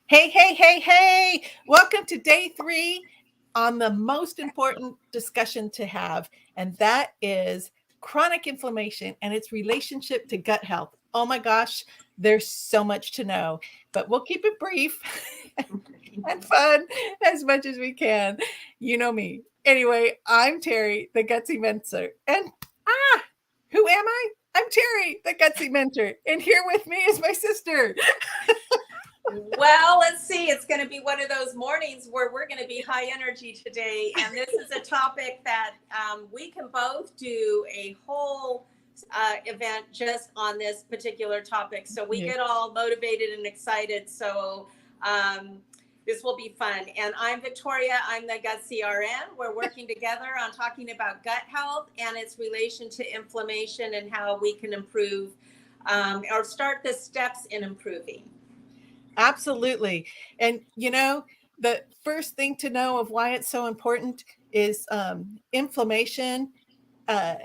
Hey, hey, hey, hey. Welcome to day three on the most important discussion to have, and that is chronic inflammation and its relationship to gut health. Oh my gosh, there's so much to know, but we'll keep it brief and fun as much as we can. You know me. Anyway, I'm Terry, the Gutsy Mentor. And who am I? I'm Terry, the Gutsy Mentor. And here with me is my sister. Well, let's see. It's going to be one of those mornings where we're going to be high energy today. And this is a topic that we can both do a whole event just on this particular topic. So we get all motivated and excited. So this will be fun. And I'm Victoria. I'm the Gut CRN. We're working together on talking about gut health and its relation to inflammation and how we can improve or start the steps in improving. Absolutely. And the first thing to know of why it's so important is inflammation. Uh,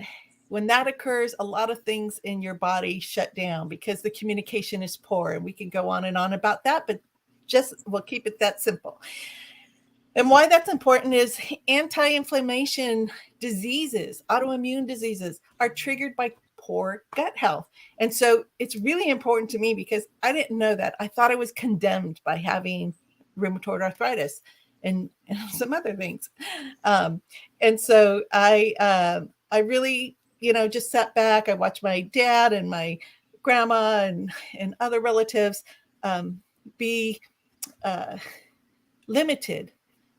when that occurs, a lot of things in your body shut down because the communication is poor. And we can go on and on about that, but we'll keep it that simple. And why that's important is anti-inflammation diseases, autoimmune diseases are triggered by poor gut health. And so it's really important to me because I didn't know that. I thought I was condemned by having rheumatoid arthritis and some other things. And so I really, just sat back. I watched my dad and my grandma and other relatives be limited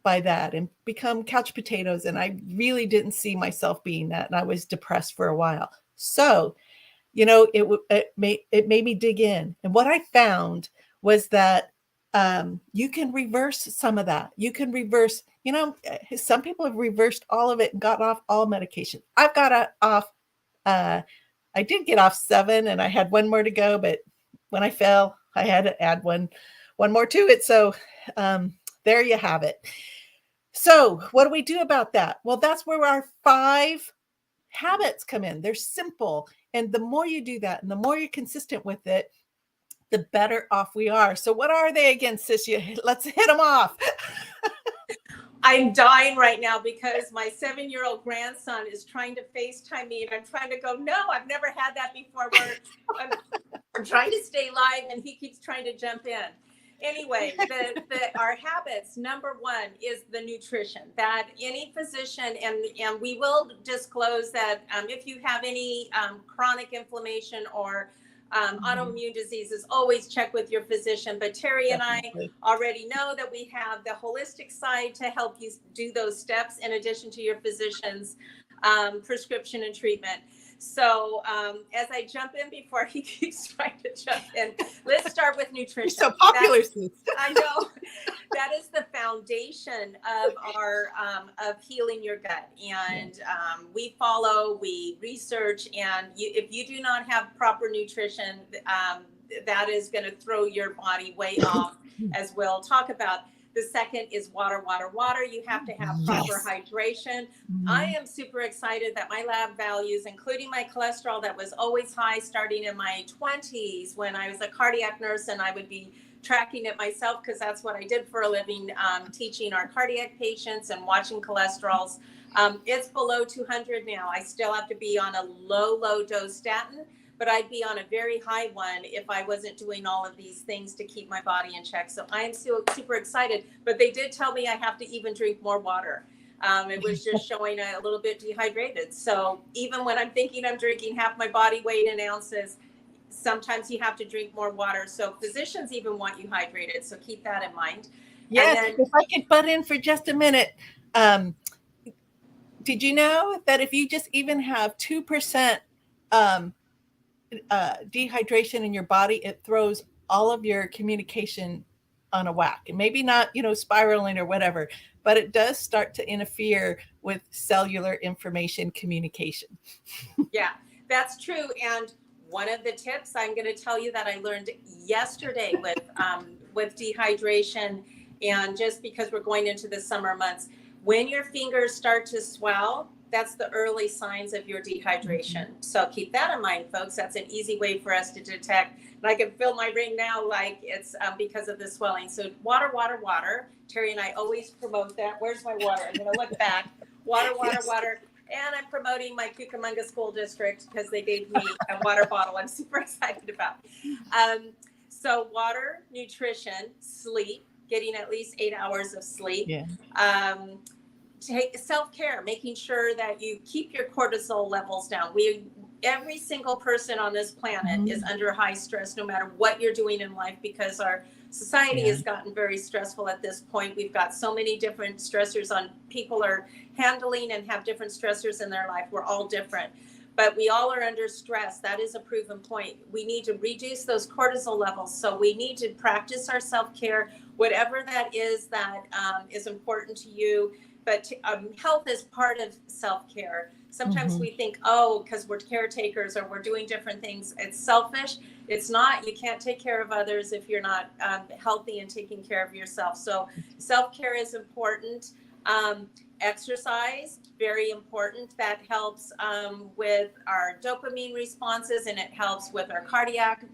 by that and become couch potatoes. And I really didn't see myself being that. And I was depressed for a while. So, it made me dig in. And what I found was that you can reverse some of that. You can reverse, some people have reversed all of it and got off all medication. I've got off, I did get off 7 and I had one more to go, but when I fell, I had to add one more to it. So there you have it. So what do we do about that? Well, that's where our 5 habits come in. They're simple. And the more you do that and the more you're consistent with it, the better off we are. So what are they again, sis? Let's hit them off. I'm dying right now because my 7-year-old grandson is trying to FaceTime me and I'm trying to go, no, I've never had that before. I'm trying to stay live and he keeps trying to jump in. Anyway, our habits, number one is the nutrition that any physician, and we will disclose that if you have any chronic inflammation or autoimmune diseases, always check with your physician. But Terry and I already know that we have the holistic side to help you do those steps in addition to your physician's prescription and treatment. So as I jump in before he keeps trying to jump in, let's start with nutrition. You're so popular. I know. That is the foundation of our of healing your gut. And we research, and if you do not have proper nutrition, that is going to throw your body way off, as we'll talk about. The second is water. You have to have proper hydration. I am super excited that my lab values, including my cholesterol that was always high starting in my 20s when I was a cardiac nurse, and I would be tracking it myself because that's what I did for a living, teaching our cardiac patients and watching cholesterols. It's below 200 now. I still have to be on a low dose statin, but I'd be on a very high one if I wasn't doing all of these things to keep my body in check. So I am super excited, but they did tell me I have to even drink more water. It was just showing a little bit dehydrated. So even when I'm thinking I'm drinking half my body weight in ounces, sometimes you have to drink more water. So physicians even want you hydrated. So keep that in mind. Yes, if I could butt in for just a minute. Did you know that if you just even have 2% dehydration in your body, it throws all of your communication on a whack? And maybe not, spiraling or whatever, but it does start to interfere with cellular information communication. Yeah, that's true. And one of the tips I'm going to tell you that I learned yesterday with dehydration, and just because we're going into the summer months, when your fingers start to swell, that's the early signs of your dehydration. So keep that in mind, folks. That's an easy way for us to detect. And I can feel my ring now like it's because of the swelling. So water, water, water. Terry and I always promote that. Where's my water? I'm going to look back. Water, water, yes. Water. And I'm promoting my Cucamonga School District because they gave me a water bottle I'm super excited about. So water, nutrition, sleep, getting at least 8 hours of sleep. Yeah. Take self-care, making sure that you keep your cortisol levels down. Every single person on this planet is under high stress, no matter what you're doing in life, because our society has gotten very stressful at this point. We've got so many different stressors on people are handling and have different stressors in their life. We're all different, but we all are under stress. That is a proven point. We need to reduce those cortisol levels. So we need to practice our self-care, whatever that is important to you. But health is part of self-care. Sometimes we think, oh, because we're caretakers or we're doing different things, it's selfish. It's not. You can't take care of others if you're not healthy and taking care of yourself. So self-care is important. Exercise, very important. That helps with our dopamine responses, and it helps with our cardiac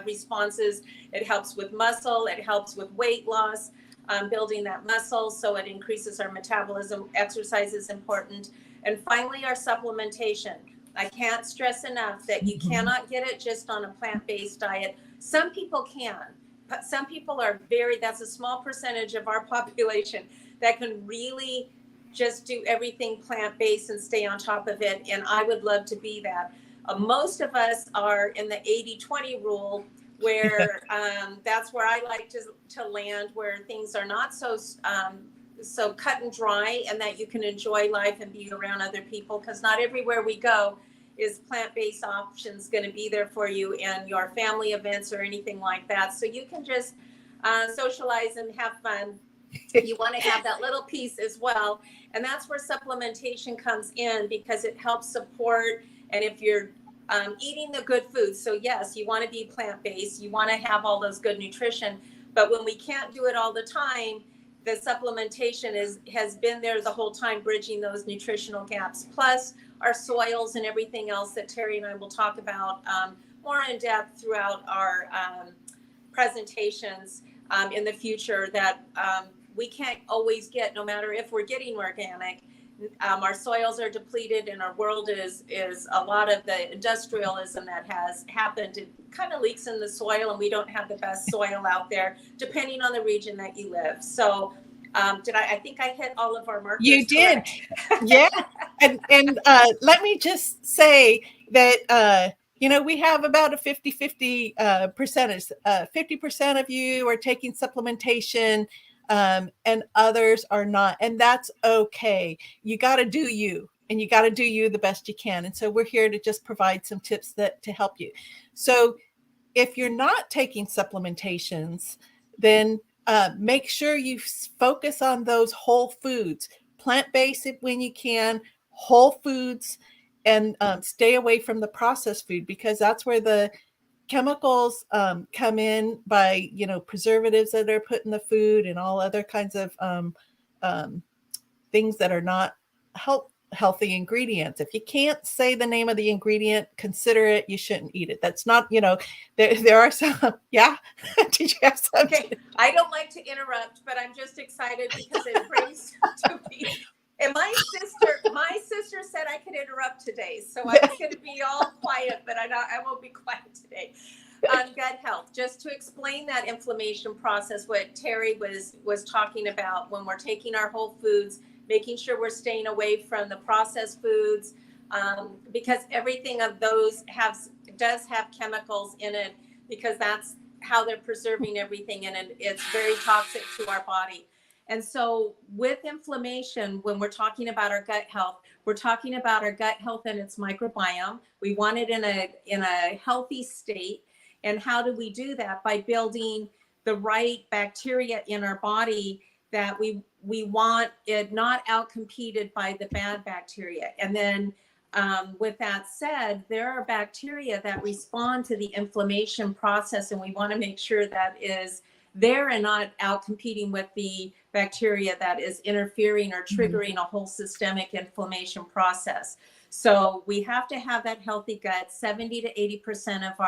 responses. It helps with muscle. It helps with weight loss. Building that muscle so it increases our metabolism. Exercise is important. And finally, our supplementation. I can't stress enough that you cannot get it just on a plant-based diet. Some people can, but some people are that's a small percentage of our population that can really just do everything plant-based and stay on top of it. And I would love to be that. Most of us are in the 80-20 rule, where that's where I like to land, where things are not so cut and dry, and that you can enjoy life and be around other people, because not everywhere we go is plant-based options going to be there for you in your family events or anything like that. So you can just socialize and have fun. You want to have that little piece as well. And that's where supplementation comes in, because it helps support. And if you're eating the good food. So yes, you want to be plant-based. You want to have all those good nutrition. But when we can't do it all the time, the supplementation has been there the whole time, bridging those nutritional gaps. Plus our soils and everything else that Terry and I will talk about more in depth throughout our presentations in the future that we can't always get, no matter if we're getting organic. Our soils are depleted, and our world is a lot of the industrialism that has happened. It kind of leaks in the soil, and we don't have the best soil out there, depending on the region that you live. So I think I hit all of our markers. You did. Yeah. And let me just say that, we have about a 50-50 percentage. 50% of you are taking supplementation, and others are not. And that's okay. You got to do you, and you got to do you the best you can. And so we're here to just provide some tips to help you. So if you're not taking supplementations, then make sure you focus on those whole foods, plant-based when you can, whole foods, and stay away from the processed food, because that's where the chemicals come in by, preservatives that are put in the food and all other kinds of things that are not healthy ingredients. If you can't say the name of the ingredient, consider it. You shouldn't eat it. That's not, there are some. Yeah. Did you have something? Okay. I don't like to interrupt, but I'm just excited because it brings to me. And my sister said I could interrupt today, so I was going to be all quiet, but I won't be quiet today. Gut health, just to explain that inflammation process, what Terry was talking about when we're taking our whole foods, making sure we're staying away from the processed foods, because everything of those does have chemicals in it, because that's how they're preserving everything, and it's very toxic to our body. And so with inflammation, when we're talking about our gut health, we're talking about our gut health and its microbiome. We want it in a healthy state. And how do we do that? By building the right bacteria in our body that we want it not outcompeted by the bad bacteria. And then with that said, there are bacteria that respond to the inflammation process, and we want to make sure that is there and not out competing with the bacteria that is interfering or triggering a whole systemic inflammation process. So we have to have that healthy gut. 70 to 80% of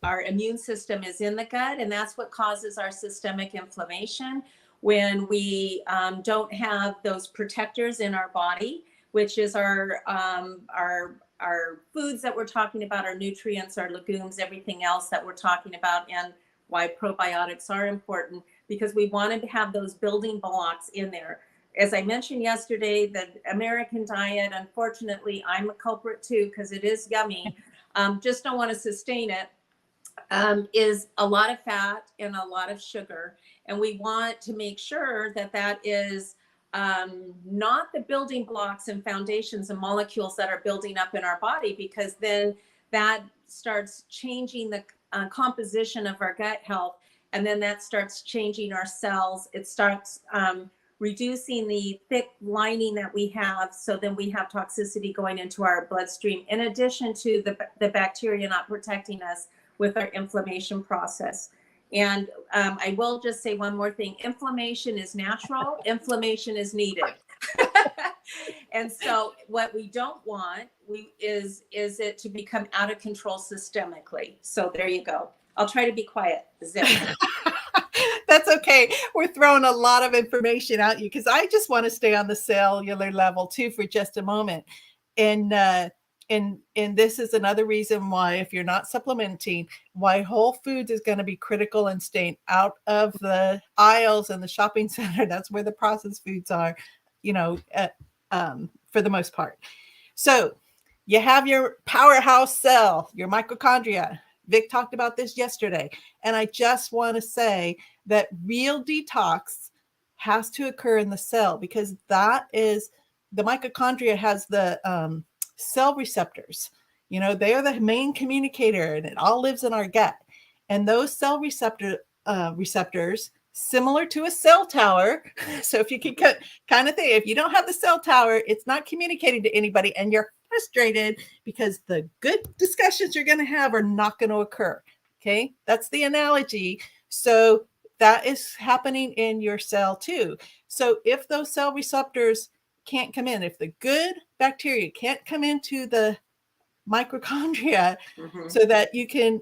our immune system is in the gut, and that's what causes our systemic inflammation when we don't have those protectors in our body, which is our foods that we're talking about, our nutrients, our legumes, everything else that we're talking about, and why probiotics are important, because we wanted to have those building blocks in there. As I mentioned yesterday, the American diet, unfortunately, I'm a culprit too, because it is yummy. Just don't want to sustain it. Is a lot of fat and a lot of sugar. And we want to make sure that that is not the building blocks and foundations and molecules that are building up in our body, because then that starts changing the composition of our gut health. And then that starts changing our cells. It starts reducing the thick lining that we have. So then we have toxicity going into our bloodstream, in addition to the bacteria not protecting us with our inflammation process. And I will just say one more thing. Inflammation is natural. Inflammation is needed. And so what we don't want is it to become out of control systemically. So there you go. I'll try to be quiet. Zip. That's okay. We're throwing a lot of information at you because I just want to stay on the cellular level too for just a moment. And this is another reason why, if you're not supplementing, why whole foods is going to be critical and staying out of the aisles in the shopping center. That's where the processed foods are, for the most part. So you have your powerhouse cell, your mitochondria. Vic talked about this yesterday. And I just want to say that real detox has to occur in the cell, because that is, the mitochondria has the cell receptors. They are the main communicator, and it all lives in our gut. And those cell receptors, similar to a cell tower. So if you can kind of think, if you don't have the cell tower, it's not communicating to anybody, and you're frustrated because the good discussions you're going to have are not going to occur. Okay. That's the analogy. So that is happening in your cell too. So if those cell receptors can't come in, if the good bacteria can't come into the mitochondria, so that you can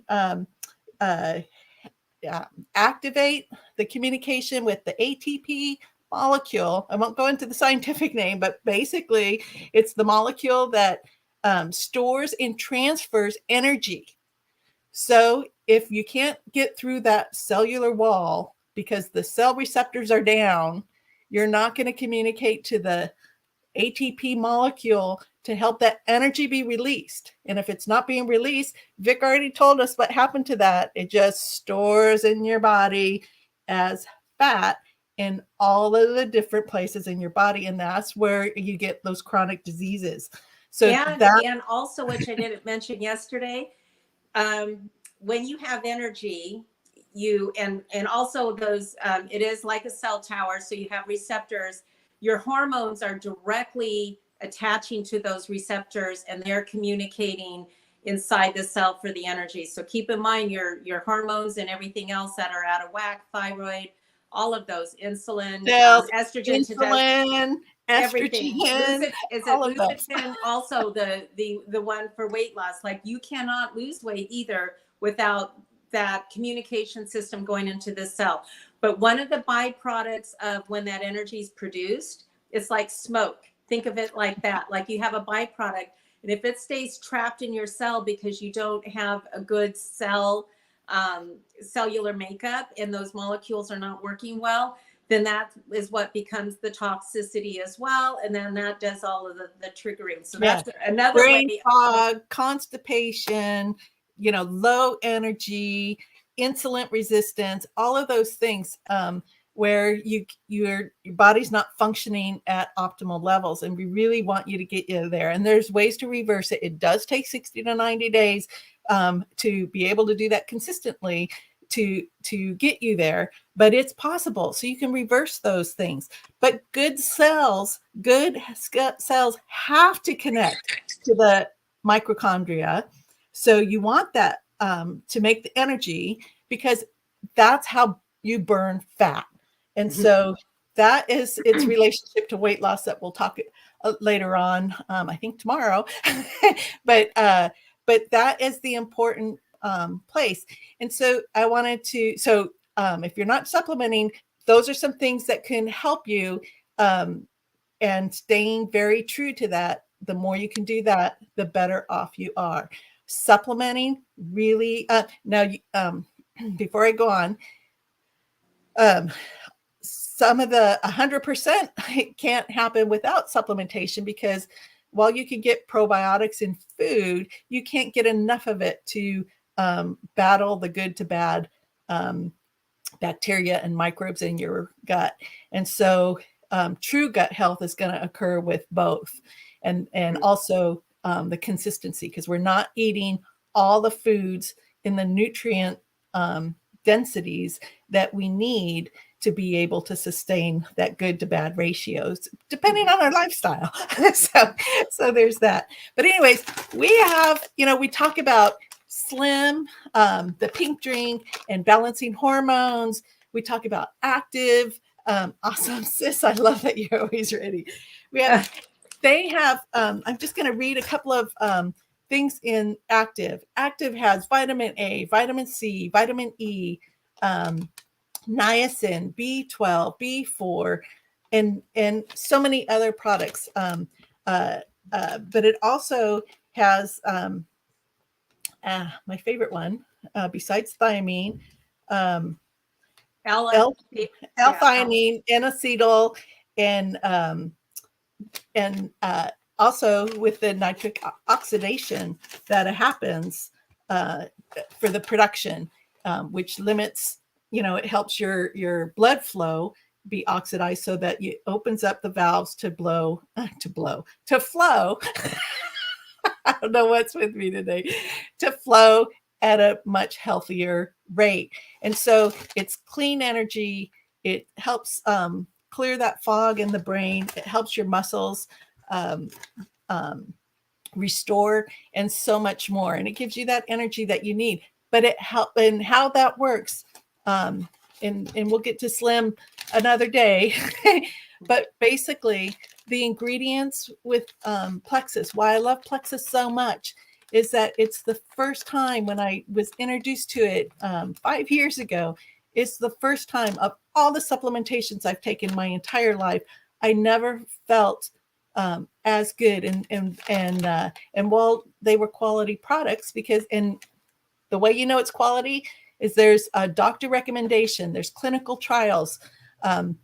activate the communication with the ATP molecule. I won't go into the scientific name, but basically it's the molecule that stores and transfers energy. So if you can't get through that cellular wall because the cell receptors are down, you're not going to communicate to the ATP molecule to help that energy be released. And if it's not being released, Vic already told us what happened to that. It just stores in your body as fat in all of the different places in your body. And that's where you get those chronic diseases. So and also, which I didn't mention yesterday, when you have energy, and also those, it is like a cell tower. So you have receptors. Your hormones are directly attaching to those receptors, and they're communicating inside the cell for the energy. So keep in mind your hormones and everything else that are out of whack, thyroid, all of those, insulin, estrogen, everything. Is it Lucitin? Also the one for weight loss. Like, you cannot lose weight either without that communication system going into the cell. But one of the byproducts of when that energy is produced, it's like smoke. Think of it like that. Like, you have a byproduct, and if it stays trapped in your cell because you don't have a good cellular makeup and those molecules are not working well, then that is what becomes the toxicity as well. And then that does all of the triggering. So that's another brain fog, constipation, low energy, insulin resistance, all of those things, where your body's not functioning at optimal levels. And we really want you to get you there. And there's ways to reverse it. It does take 60 to 90 days to be able to do that consistently, to get you there, but it's possible. So you can reverse those things. But good cells have to connect to the mitochondria. So you want that to make the energy, because that's how you burn fat. And so that is its relationship to weight loss that we'll talk later on, I think tomorrow. but that is the important place. And so I wanted to, if you're not supplementing, those are some things that can help you, and staying very true to that. The more you can do that, the better off you are. Supplementing really, now, before I go on, some of the 100% can't happen without supplementation, because while you can get probiotics in food, you can't get enough of it to battle the good to bad bacteria and microbes in your gut. And so true gut health is going to occur with both, and also the consistency, because we're not eating all the foods in the nutrient densities that we need to be able to sustain that good to bad ratios, depending on our lifestyle. so there's that. But anyways, we have, we talk about Slim, the pink drink, and balancing hormones. We talk about Active. Awesome, sis. I love that you're always ready. They have, I'm just going to read a couple of things in Active. Active has vitamin A, vitamin C, vitamin E, niacin, B12, B4, and so many other products. But it also has my favorite one, besides thiamine, L-theanine, N-acetyl, and also with the nitric oxidation that happens for the production, which limits, it helps your blood flow be oxidized, so that it opens up the valves to flow. I don't know what's with me today, to flow at a much healthier rate. And so it's clean energy. It helps clear that fog in the brain. It helps your muscles restore, and so much more. And it gives you that energy that you need. But and how that works, and we'll get to Slim another day. But basically, the ingredients with Plexus, why I love Plexus so much, is that it's the first time, when I was introduced to it 5 years ago, it's the first time of all the supplementations I've taken my entire life, I never felt as good. And while they were quality products, because, and the way you know it's quality is there's a doctor recommendation, there's clinical trials, and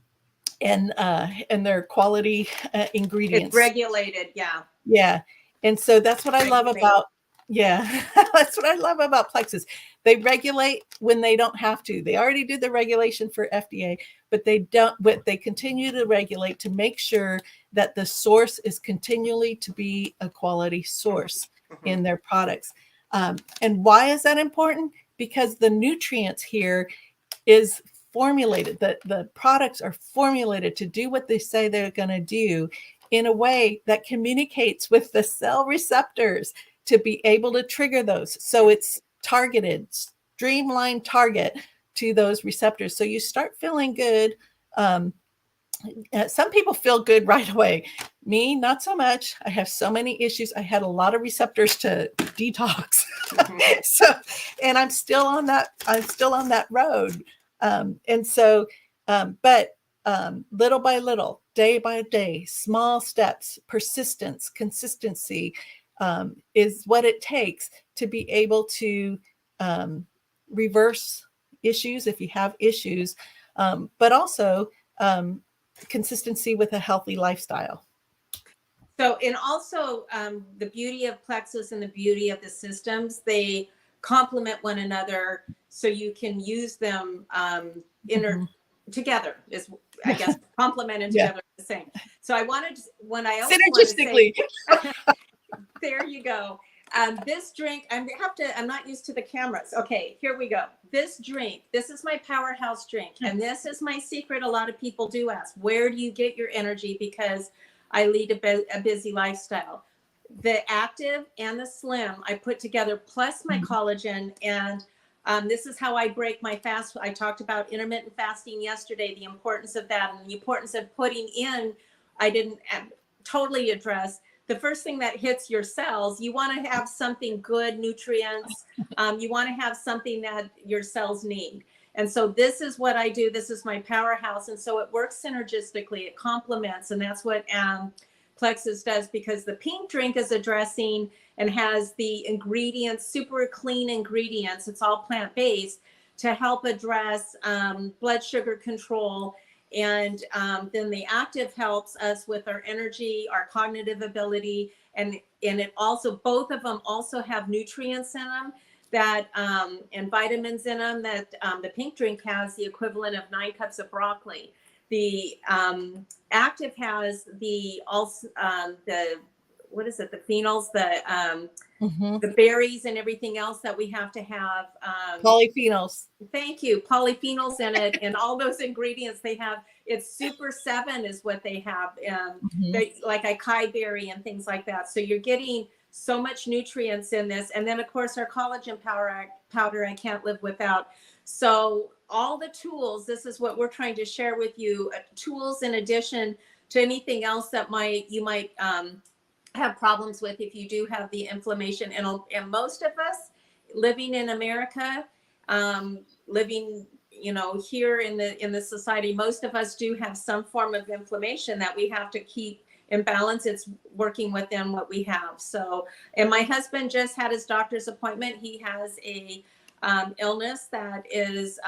their quality ingredients. It's regulated, yeah. Yeah. And so that's what I love about, that's what I love about Plexus. They regulate when they don't have to. They already did the regulation for FDA, but they continue to regulate to make sure that the source is continually to be a quality source in their products. And why is that important? Because the nutrients here is formulated, the products are formulated to do what they say they're going to do in a way that communicates with the cell receptors to be able to trigger those. So it's targeted, streamlined target to those receptors. So you start feeling good. Some people feel good right away. Me, not so much. I have so many issues. I had a lot of receptors to detox. And I'm still on that road. But little by little, day by day, small steps, persistence, consistency is what it takes to be able to reverse issues if you have issues, but also consistency with a healthy lifestyle. So, and also the beauty of Plexus and the beauty of the systems, they complement one another, so you can use them together, is, I guess, complement and together the same. So I wanted, when I also synergistically, say, there you go. This drink, I'm not used to the cameras. Okay, here we go. This drink, this is my powerhouse drink. And this is my secret. A lot of people do ask, where do you get your energy? Because I lead a busy lifestyle. The Active and the Slim I put together, plus my collagen, and This is how I break my fast. I talked about intermittent fasting yesterday, the importance of that, and the importance of putting in, I didn't totally address, the first thing that hits your cells, you want to have something good, nutrients. You want to have something that your cells need. And so this is what I do. This is my powerhouse. And so it works synergistically. It complements. And that's what Plexus does, because the pink drink is addressing and has the ingredients, super clean ingredients. It's all plant-based to help address blood sugar control. And then the active helps us with our energy, our cognitive ability. And it also, both of them also have nutrients in them that and vitamins in them that the pink drink has the equivalent of 9 cups of broccoli. The active has the what is it, the phenols, the berries and everything else that we have to have. Polyphenols. Thank you. Polyphenols in it, and all those ingredients they have. It's Super 7 is what they have, like acai berry and things like that. So you're getting so much nutrients in this. And then of course our collagen powder I can't live without. So all the tools, this is what we're trying to share with you, tools in addition to anything else that you might have problems with if you do have the inflammation. And most of us living in America, living, here in the society, most of us do have some form of inflammation that we have to keep in balance. It's working within what we have. So, and my husband just had his doctor's appointment. He has a illness that is,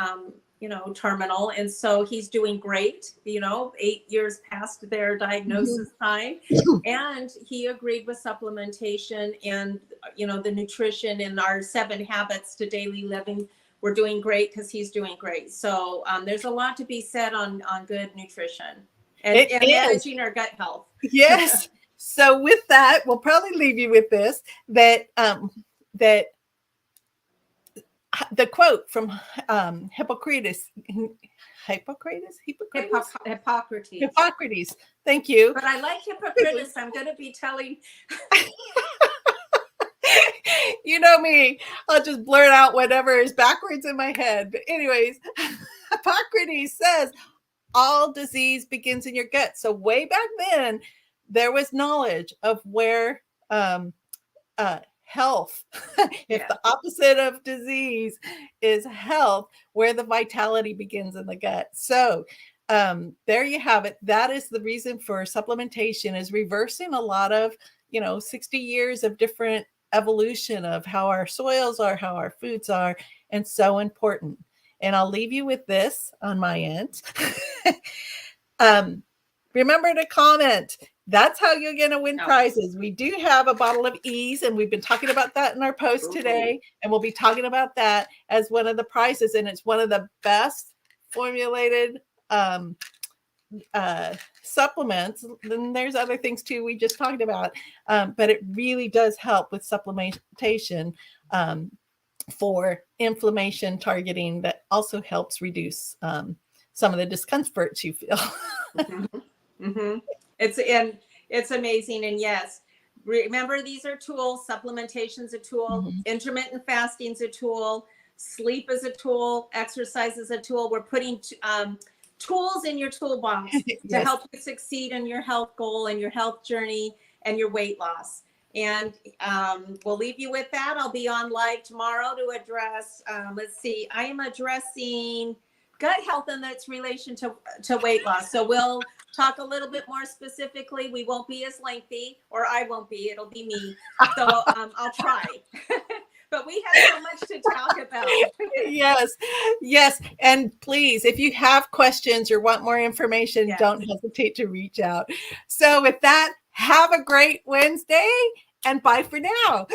terminal. And so he's doing great, 8 years past their diagnosis time. And he agreed with supplementation and, the nutrition and our 7 habits to daily living. We're doing great because he's doing great. So there's a lot to be said on good nutrition and managing our gut health. Yes. So with that, we'll probably leave you with this, that the quote from Hippocrates. Thank you. But I like Hippocrates. I'm going to be telling. You know me, I'll just blurt out whatever is backwards in my head. But anyways, Hippocrates says all disease begins in your gut. So way back then, there was knowledge of where health, if the opposite of disease is health, where the vitality begins in the gut. So there you have it. That is the reason for supplementation, is reversing a lot of, 60 years of different evolution of how our soils are, how our foods are, and so important. And I'll leave you with this on my end. Remember to comment. That's how you're going to win prizes. We do have a bottle of Ease, and we've been talking about that in our post today. And we'll be talking about that as one of the prizes. And it's one of the best formulated supplements. Then there's other things too we just talked about. But it really does help with supplementation for inflammation targeting, that also helps reduce some of the discomforts you feel. It's amazing. And yes, remember, these are tools. Supplementation's a tool. Intermittent fasting's a tool. Sleep is a tool. Exercise is a tool. We're putting tools in your toolbox to help you succeed in your health goal and your health journey and your weight loss. And we'll leave you with that. I'll be on live tomorrow to address, I am addressing gut health and its relation to weight loss. So we'll talk a little bit more specifically. We won't be as lengthy, or I won't be, it'll be me. So I'll try. But we have so much to talk about. Yes. And please, if you have questions or want more information, don't hesitate to reach out. So with that, have a great Wednesday, and bye for now.